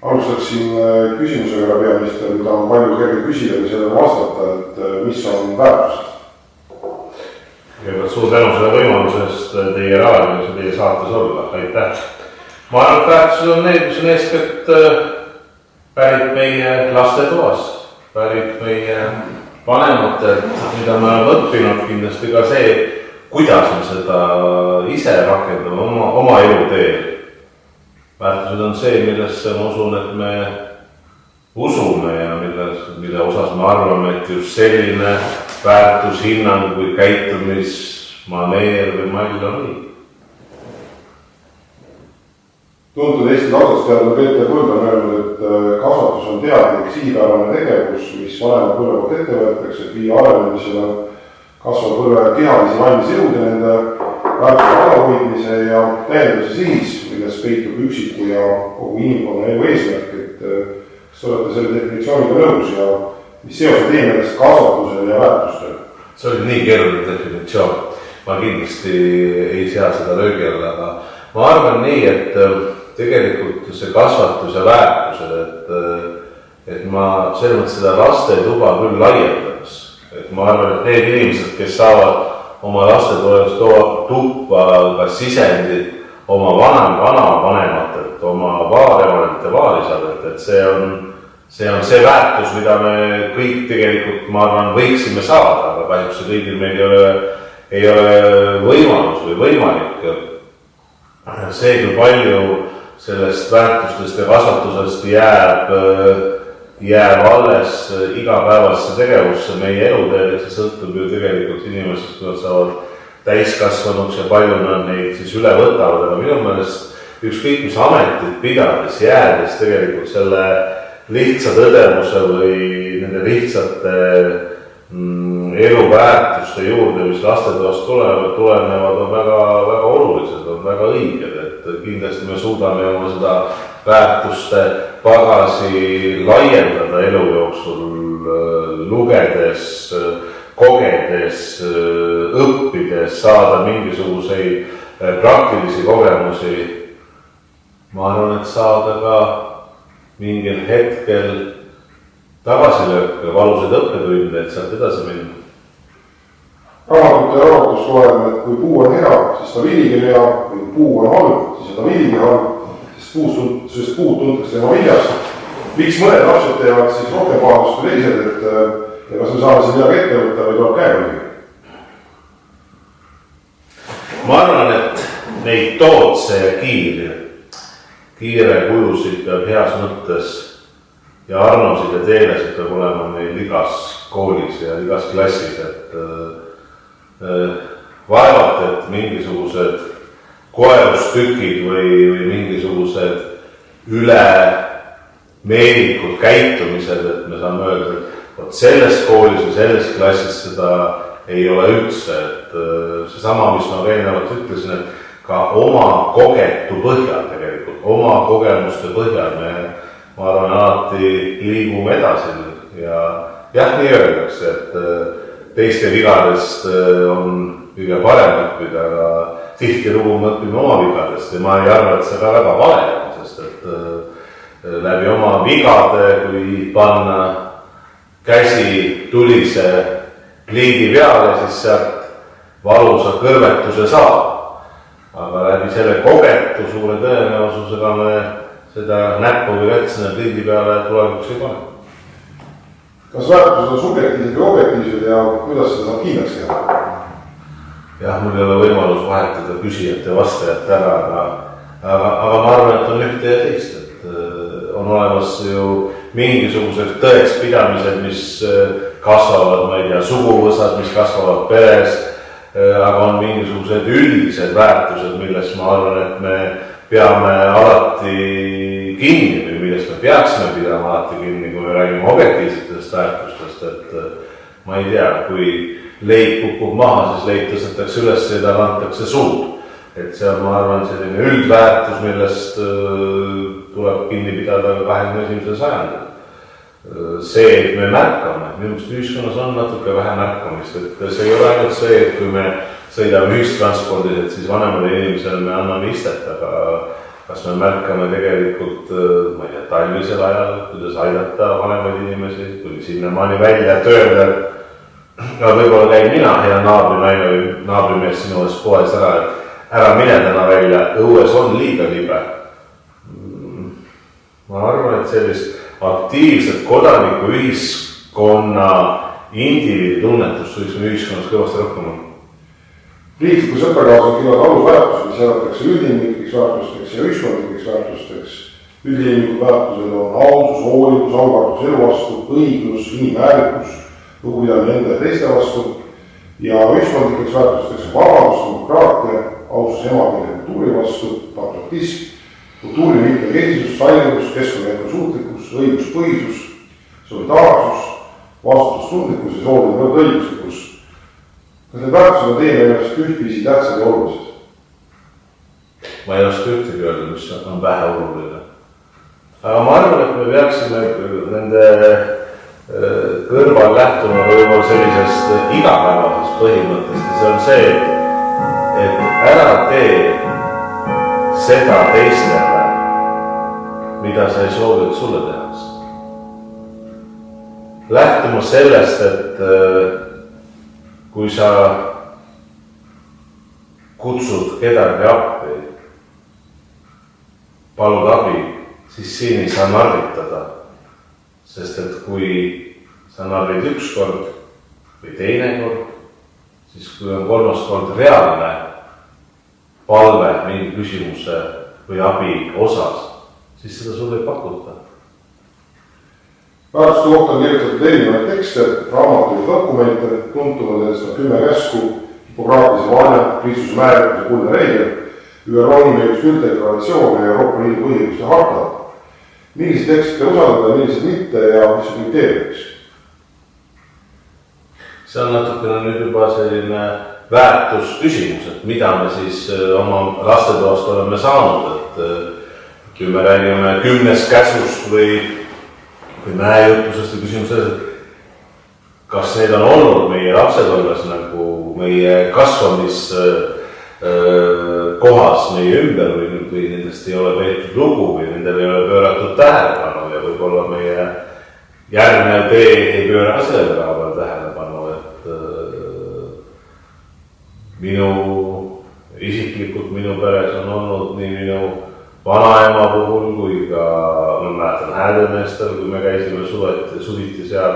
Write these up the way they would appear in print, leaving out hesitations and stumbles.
Alustaksin küsimusega, härra peaminister, mida on palju kerge küsida või sellele vastata, et mis on väärtused? Kõigepealt suur tänu selle võimalusest teie raadios ja teie saates olla. Aitäh! Ma arvan, et väärtused on need, mis on eeskätt pärit meie lastetoast, pärit meie vanematelt, mida me oleme õppinud, kindlasti ka see, kuidas me seda ise rakendame oma eluteel. Väärtused on see, millesse ma usun, et me usume ja mille osas me arvame, et just selline väärtushinnang või käitumismaneer või mall on nii. Tuntud Eesti kasvatusteadlane Peeter Põld on öelnud, et kasvatus on teadlik sihipärane tegevus, mis vanema põlve poolt ette võetakse, et viia arenemisele kasvab põlve kehalisi valmis jõude nende väärtuste alahoidmise ja täiendamise sihis, milles peitub üksiku ja kogu inimkonna elu eesmärk, et kas te olete selle definitsiooniga nõus ja mis seosed teenedest kasvatusel ja väärtustel? See oli nii keeruline definitsioon. Ma kindlasti ei sea seda löögi alla, aga ma arvan nii, et tegelikult see kasvatus ja väärtused, et ma selles mõttes seda laste tuba küll laiendaks. Et ma arvan, et need inimesed, kes saavad oma laste tuppa ka sisendid oma vanavanematelt, oma vaarevanete, vaarisadelt, et see on see väärtus, mida me kõik tegelikult, ma arvan, võiksime saada, aga kahjuks see kõigil meil ei ole võimalus või võimalik. See, kui palju sellest väärtustest ja kasvatusest jääb alles igapäevasse tegevusse meie eluteel, see sõltub ju tegelikult inimesest, kui nad saavad täiskasvanuks ja palju nad neid siis üle võtavad, aga minu meelest ükskõik mis ametit pidades jäädes tegelikult selle lihtsa tõdemuse või nende lihtsate eluväärtuste juurde, mis lastetoast tulenevad, on väga olulised, on väga õiged, et kindlasti me suudame oma seda väärtuste pagasi laiendada elu jooksul lugedes, kogedes, õppides, saada mingisuguseid praktilisi kogemusi. Ma arvan, et saada ka mingil hetkel tagasilööke, valusaid õppetunde, et sealt edasi minna. Raamatute ja raamatust loeme, et kui puu on hea, siis ta viligi hea, või puu on halb, siis ta viligi halb, sest puud tuntakse tema viljast. Miks mõned lapsed teevad siis rohkem pahadust kui teised, et kas me saame siin midagi ette võtta või tuleb käega ligi? Ma arvan, et neid tootse ja kiire kujusid peab heas mõttes ja armusid ja teelesid peab olema meil igas koolis ja igas klassis, et vaevalt, et mingisugused koerustükid või mingisugused üle meelikud käitumised, et me saame öelda, et selles koolis või selles klassis seda ei ole üldse, et seesama, mis ma eelnevalt ütlesin, et ka oma kogetu põhjal tegelikult, oma kogemuste põhjal ma arvan, alati liigume edasi ja jah, nii öeldakse, et teiste vigadest on kõige parem õppida, aga tihtilugu me õpime oma vigadest ja ma ei arva, et see ka väga vale on, sest et läbi oma vigade, kui panna käsi tulise pliidi peale, siis sealt valusa kõrvetuse saab. Aga läbi selle kogetu suure tõenäosusega me seda näppu või vetsina pliidi peale tulevikuks ei pane. Kas väärtused on subjektiivsed või objektiivsed ja kuidas seda saab kindlaks teha? Jah, mul ei ole võimalus vahetada küsijat ja vastajat ära, aga ma arvan, et on ühte ja teist, et on olemas ju mingisugused tõekspidamised, mis kasvavad, ma ei tea, suguvõsas, mis kasvavad peres, aga on mingisugused üldised väärtused, millest ma arvan, et me peame alati kinni või millest me peaksime pidama alati kinni, kui me räägime objektiivsetest väärtustest, et ma ei tea, kui leid kukub maha, siis leid tõstetakse üles ja tal antakse suud. Et see on, ma arvan, selline üldväärtus, millest tuleb kinni pidada 21. sajandil. See, et me märkame, minu meelest ühiskonnas on natuke vähe märkamist, et see ei ole ainult see, et kui me sõidame ühistranspordis, et siis vanemale inimesele me anname istet, kas me märkame tegelikult, ma ei tea, talvisel ajal, kuidas aidata vanemaid inimesi, kuni sinnamaani välja, et öelda, et võib-olla käin mina, hea naabrinaine või naabrimees sinu ees poes ära, et ära mine täna välja, õues on liiga libe. Ma arvan, et sellist aktiivset kodaniku ühiskonna indiviidi tunnetust võiks me ühiskonnas kõvasti rohkem on. Riikliku sõprakaasad kirjad alusväärtused, mis jagatakse üldinimlikeks väärtusteks ja ühiskondlikeks väärtusteks. Üldinimlikud väärtused on ausus, hoolivus, aukartus elu vastu, õiglus, inimväärikus, lugupidamine enda ja teiste vastu. Ja ühiskondlikeks väärtusteks on vabadus, demokraatia, ausus emakeele ja kultuuri vastu, patriotism, kultuuri mitmekesisus, sallivus, keskkonna suutlikkus, õiguspõhisus, solidaarsus, vastutustundlikkus ja sooline õiguslikkus. Kas need väärtused on teie meelest ühtviisi tähtsad ja olulised? Ma ei oska ühtegi öelda, mis on vähe oluline. Aga ma arvan, et me peaksime nende kõrval lähtuma võib-olla sellisest igapäevasest põhimõttest ja see on see, et ära tee seda teistele, mida sa ei soovi, et sulle tehakse. Lähtuma sellest, et kui sa kutsud kedagi appi, palud abi, siis siin ei saa narvitada. Sest et kui sa narvid üks kord või teine kord, siis kui on kolmas kord reaalne palve mingi küsimuse või abi osas, siis seda sulle ei pakuta. Väärtuste kohta on kirjutatud erinevaid tekste, raamatuid ja dokumente, tuntuvad nendest on 10 käsku, Hippokratese vaane, Kristuse määritus ja kuldne reegel, ÜRO inimõiguste ülddeklaratsioon ja Euroopa Liidu põhiõiguste harta. Millised tekste usaldada, millised mitte ja mis on kriteeriumiks? See on natukene nüüd juba selline väärtusküsimus, et mida me siis oma lastetoast oleme saanud, et kui me räägime 10 käsust või mäejutusest ja küsimus selles, et kas need on olnud meie lapsepõlves nagu meie kasvamis kohas meie ümber või nendest ei ole peetud lugu või nendel ei ole pööratud tähelepanu ja võib-olla meie järgnev tee ei pööra selle peale tähelepanu, et isiklikult minu peres on olnud nii minu vanaema puhul kui ka, ma mäletan Häädemeestel, kui me käisime suviti seal,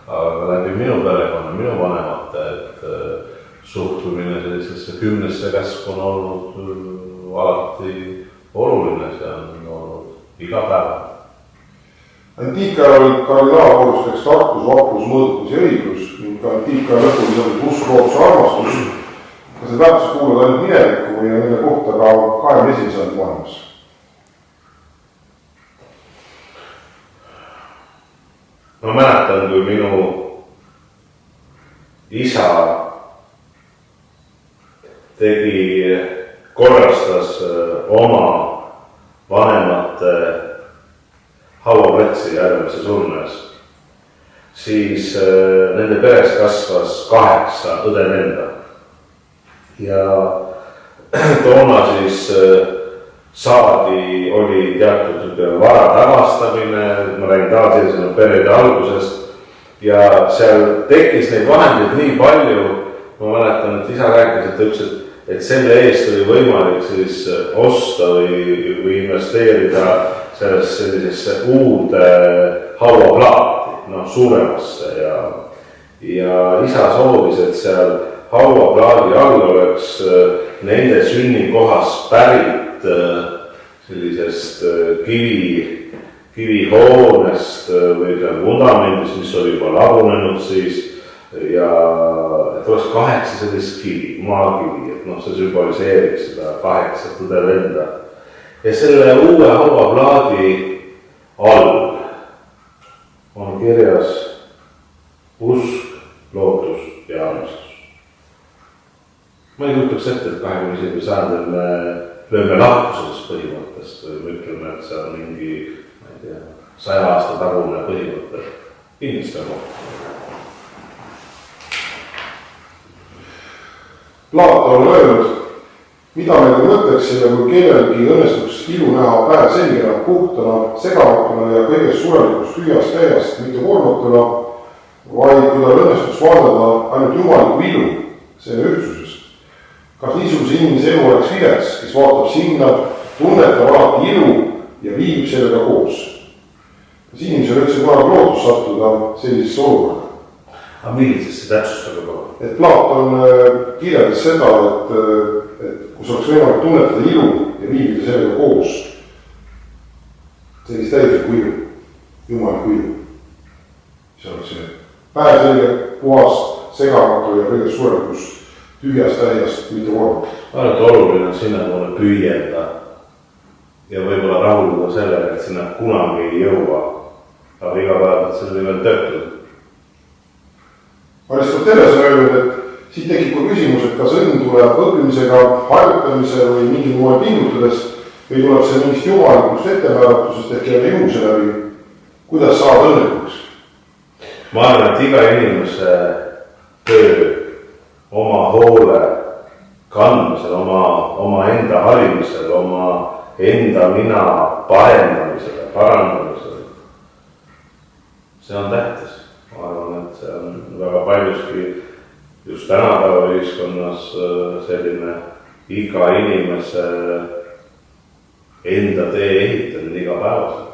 aga läbi minu perekonna, minu vanemate, et suhtumine sellisesse 10 käsku on olnud alati oluline, see on olnud iga päev. Antiikajal kardinaalkoorusteks tarkus, vaprus, mõõdukus ja õiglus ning antiikajal lõpuliselt usk, loodus ja armastus. Kas need väärtused kuuluvad ainult minevikku või on nende kohta ka 21. sajandi maailmas? Ma mäletan, kui minu isa korrastas oma vanemate hauaplatsi Järvesse Surmes, siis nende peres kasvas 8 õde-venda. Ja toona siis oli teatud vara tagastamine, ma räägin taasisena perede algusest ja seal tekkis neid vahendeid nii palju, ma mäletan, et isa rääkis, et ta ütles, et selle eest oli võimalik siis osta või investeerida sellisesse uude hauaplaati, suuremasse ja isa soovis, et seal hauaplaadi all oleks nende sünnikohast pärit sellisest kivihoonest või vundamendist, mis oli juba lagunenud siis ja et oleks 8 sellist kivi, maakivi, et see sümboliseeriks seda 8 õde-venda. Ja selle uue hauaplaadi all on kirjas usk, lootus ja armastus. Ma ei kujutaks ette, et 21. sajandil me lööme lahku sellest põhimõttest või me ütleme, et see on mingi, ma ei tea, 100 aasta tagune põhimõte. Kindlasti on kohta. Platon on öelnud, mida me mõtleksime, kui kellelgi õnnestuks ilu näha päev selgena, puhtana, segamatuna ja kõigest surelikust tühjast täiest, mitte koormatuna, vaid kui tal õnnestuks vaadata ainult jumaliku ilu, selle ühtsusest. Kas niisuguse inimese elu oleks vilets, kes vaatab sinna, tunnetab alati ilu ja viibib sellega koos? Kas inimesel üldse kunagi lootus sattuda sellisesse olukorda? Aga millisesse täpsustage poole? Et Platon kirjeldas seda, et kus oleks võimalik tunnetada ilu ja viibida sellega koos, sellist täiuslikku ilu, jumaliku ilu. See oleks see päevselge, puhas, segamatu ja kõigest suurelikust tühjast täiest, mitte vorm. Ma arvan, et oluline on sinna poole püüelda ja võib-olla rahuldada sellega, et sinna kunagi ei jõua, aga iga päev selle nimel töötada. Aristoteles on öelnud, et siit tekib ka küsimus, et kas õnn tuleb õppimisega, harjutamise või mingil moel pingutades või tuleb see mingist jumalikust ettemääratusest ehk jälle juhuse läbi, kuidas saada õnnelikuks? Ma arvan, et iga inimese töö oma hoole kandmisel, oma enda harimisel, oma enda mina parendamisele, parandamisele, see on tähtis. Ma arvan, et see on väga paljuski just tänapäeva ühiskonnas selline iga inimese enda tee ehitamine igapäevaselt.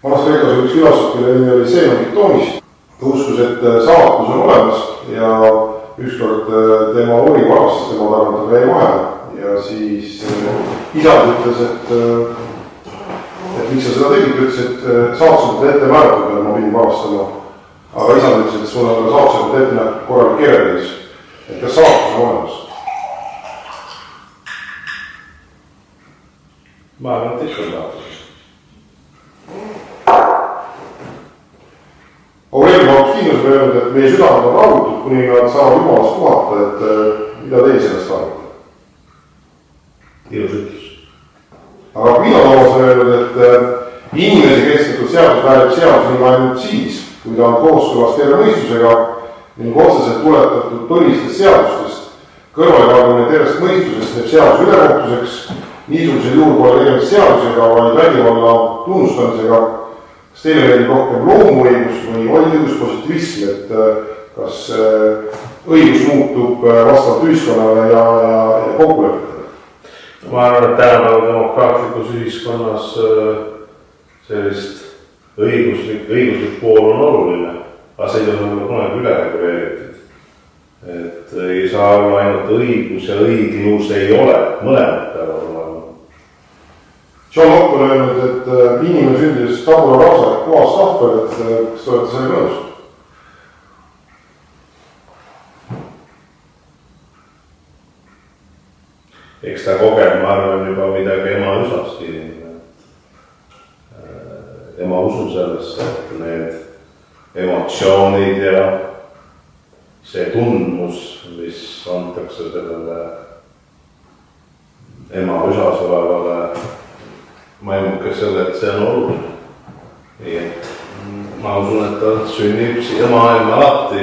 Vanas-Kreekas üks filosoof, kelle nimi oli Xenoktoonist. Ta uskus, et saatus on olemas ja ükskord tema ori varastas tema tagant, aga jäi vahele ja siis isad ütles, et miks sa seda tegid, ütles, et saatus on ette määratud ja ma pidin varastama. Aga isad ütles, et sul on saatusega ette nähtud korralik kerelis, et kas saatus on olemas? Ma arvan, et ikka on saatus. Aurelius Augustinus on öelnud, et meie südamed on rahutud, kuni nad saavad jumalast puhata, et mida teie sellest arvate? Ilus ütlus. Aga Pinotoos on öelnud, et inimese kestlikult seadus väärib seadusega ainult siis, kui ta on kooskõlas terve mõistusega ning otseselt tuletatud põhilistest seadustest, kõrvalekaldumine tervest mõistusest teeb seaduse ülekohtuseks, niisugusel juhul pole tegemist seadusega, vaid vägivalla tunnustamisega. Kas teile meeldib rohkem loomuõigus või õiguspositivism, et kas õigus muutub vastavalt ühiskonnale ja kokkulepetele? Ma arvan, et tänapäeva demokraatlikus ühiskonnas sellist õiguslik pool on oluline, aga see ei ole kunagi üle reguleeritud. Et ei saa olla ainult õigus ja õiglus ei ole, mõlemad peavad olema. John Locke on öelnud, et inimene sündis tabula rasa ehk puhas tahvel, et kas te olete selle nõus? Eks ta kogeb, ma arvan, juba midagi ema üsast inimene. Ema usun sellesse, et need emotsioonid ja see tundmus, mis antakse sellele ema üsas olevale maimuke selle, et see on oluline. Nii et ma usun, et ta sünnib siia maailma alati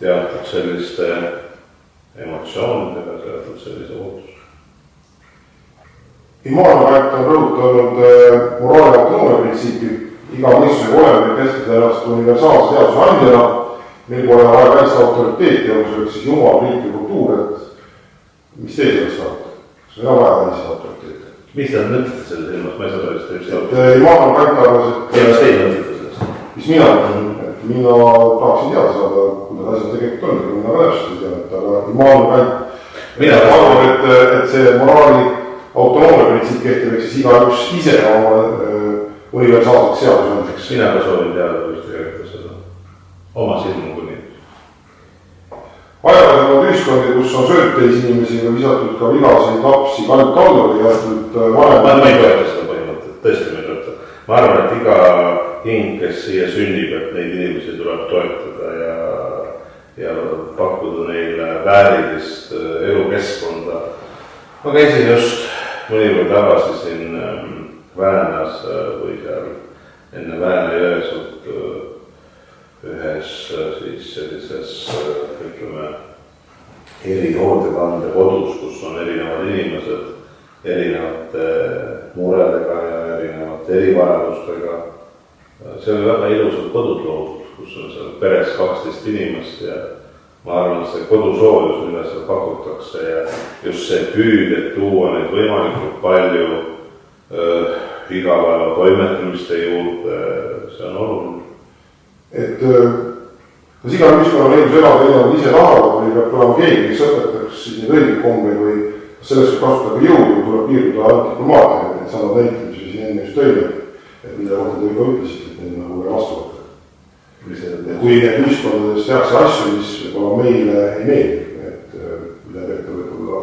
teatud selliste emotsioonidega, teatud sellise ootus. Immanuel Kant on rõhutanud moraali autonoomia printsiipi. Iga mõistusega olema võib käsitleda ennast universaalse seaduse andjana, meil pole vaja kaitsta autoriteeti, ja see oleks siis jumal, riik ja kultuur, et mis teie sellest arvate? Kas meil on vaja kaitsta autoriteeti? Mis te mõtlete selle silmas? Ma ei saa sellest et Immanuel Kant arvas, et mis teie mõtlete sellest? Mis mina mõtlen? Et mina tahaksin teada saada, kuidas asjad tegelikult on, aga mina ka täpselt ei tea, aga Immanuel Kant arvab, et see moraali autonoomia printsiip kehtib, ehk siis igaüks ise oma universaalseks seadusandjaks. Mina ka soovin teada, kuidas te räägite seda oma silmu kuni. Ajalehed on ühiskondi, kus on sööd teisi inimesi või visatud ka vigaseid lapsi kalt alla või jäetud vanem. Ma ei toeta seda põhimõtet, tõesti ma ei toeta. Ma arvan, et iga hing, kes siia sünnib, et neid inimesi tuleb toetada ja pakkuda neile väärilist elukeskkonda. Ma käisin just mõnikord tagasi siin Väänas või seal enne Vääna-Jõesuut ühes siis sellises, ütleme, erihoolekandekodus, kus on erinevad inimesed erinevate muredega ja erinevate erivajadustega. See oli väga ilusad kodud loodud, kus on seal peres 12 inimest ja ma arvan, et see kodusoojus, mida seal pakutakse ja just see püüd, et tuua neid võimalikult palju igapäeva toimetamiste juurde, see on oluline. Et kas igal ühiskonnal õigus elada erinevalt ise tahavad või peab tulema keegi, kes õpetaks siis neid õigeid kombeid või selleks kasutada jõudu, tuleb piirduda ainult diplomaatiaga, et saavad näited, mis siin enne just tõime, et mida kohta te juba ütlesite, et need nagu vastu võtta. Kui need ühiskondades tehakse asju, mis võib-olla meile ei meeldi, et mida peab võib-olla.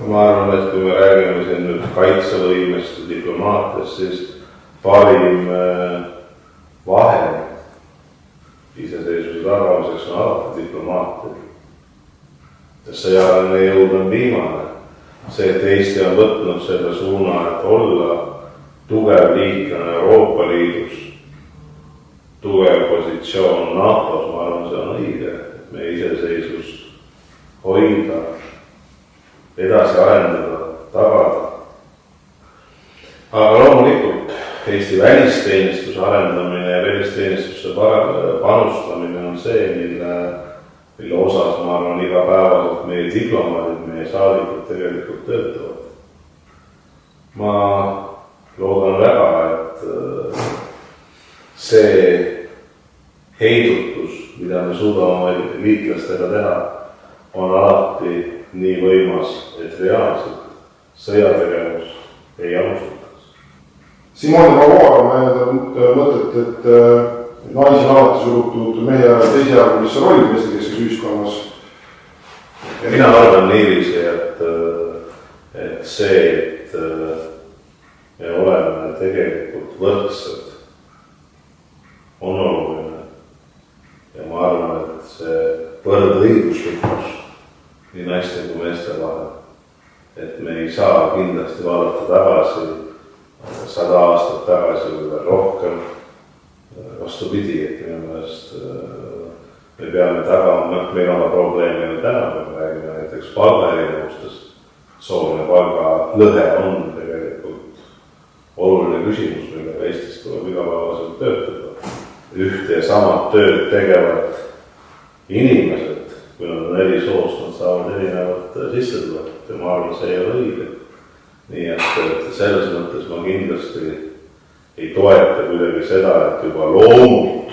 Ma arvan, et kui me räägime siin nüüd kaitsevõimest ja diplomaatiast, siis parim vahend iseseisvuse tagamiseks on alati diplomaatia. Sõjaline jõud on viimane. See, et Eesti on võtnud selle suuna, et olla tugev liitlane Euroopa Liidus, tugev positsioon NATO-s, ma arvan, see on õige, et meie iseseisvust hoida, edasi arendada, tagada. Aga loomulikult Eesti välisteenistuse arendamine ja välisteenistusse panustamine on see, mille osas, ma arvan, igapäevaselt meie diplomaadid, meie saadikud tegelikult töötavad. Ma loodan väga, et see heidutus, mida me suudame liitlastega teha, on alati nii võimas, et reaalselt sõjategevus ei alustaks. Simone Pavoar on väljendanud mõtet, et naisi on alati surutud mehe teisejärgulisse rolli eestkeskes ühiskonnas. Mina arvan niiviisi, et see, et me oleme tegelikult võrdsed, on oluline. Ja ma arvan, et see võrdõiguslikkus nii naiste kui meeste vahel, et me ei saa kindlasti vaadata tagasi 100 aastat tagasi või veel rohkem. Vastupidi, et minu meelest me peame tagama, meil on probleeme täna, kui me räägime näiteks palgaerinevustest. Sooline palgalõhe on tegelikult oluline küsimus, millega Eestis tuleb igapäevaselt töötada. Ühte ja samad tööd tegevad inimesed, kui nad on eri soost, nad saavad erinevat sissetulekut ja ma arvan, see ei ole õige. Nii et selles mõttes ma kindlasti ei toeta kuidagi seda, et juba loomult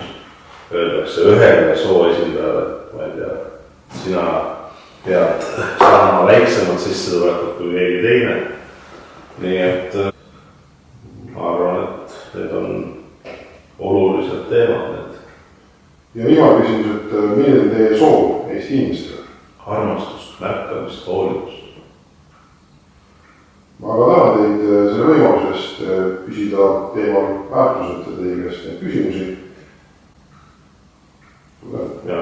öeldakse ühele soo esindajale, ma ei tea, sina pead saama väiksemat sissetulekut kui keegi teine. Nii et ma arvan, et need on olulised teemad. Ja viimane küsimus, et milline on teie soov Eesti inimestele? Armastust, märkamist, hoolivust. Ma ka tänan teid selle võimalusest küsida teemal väärtused ja teie käest neid küsimusi. Ja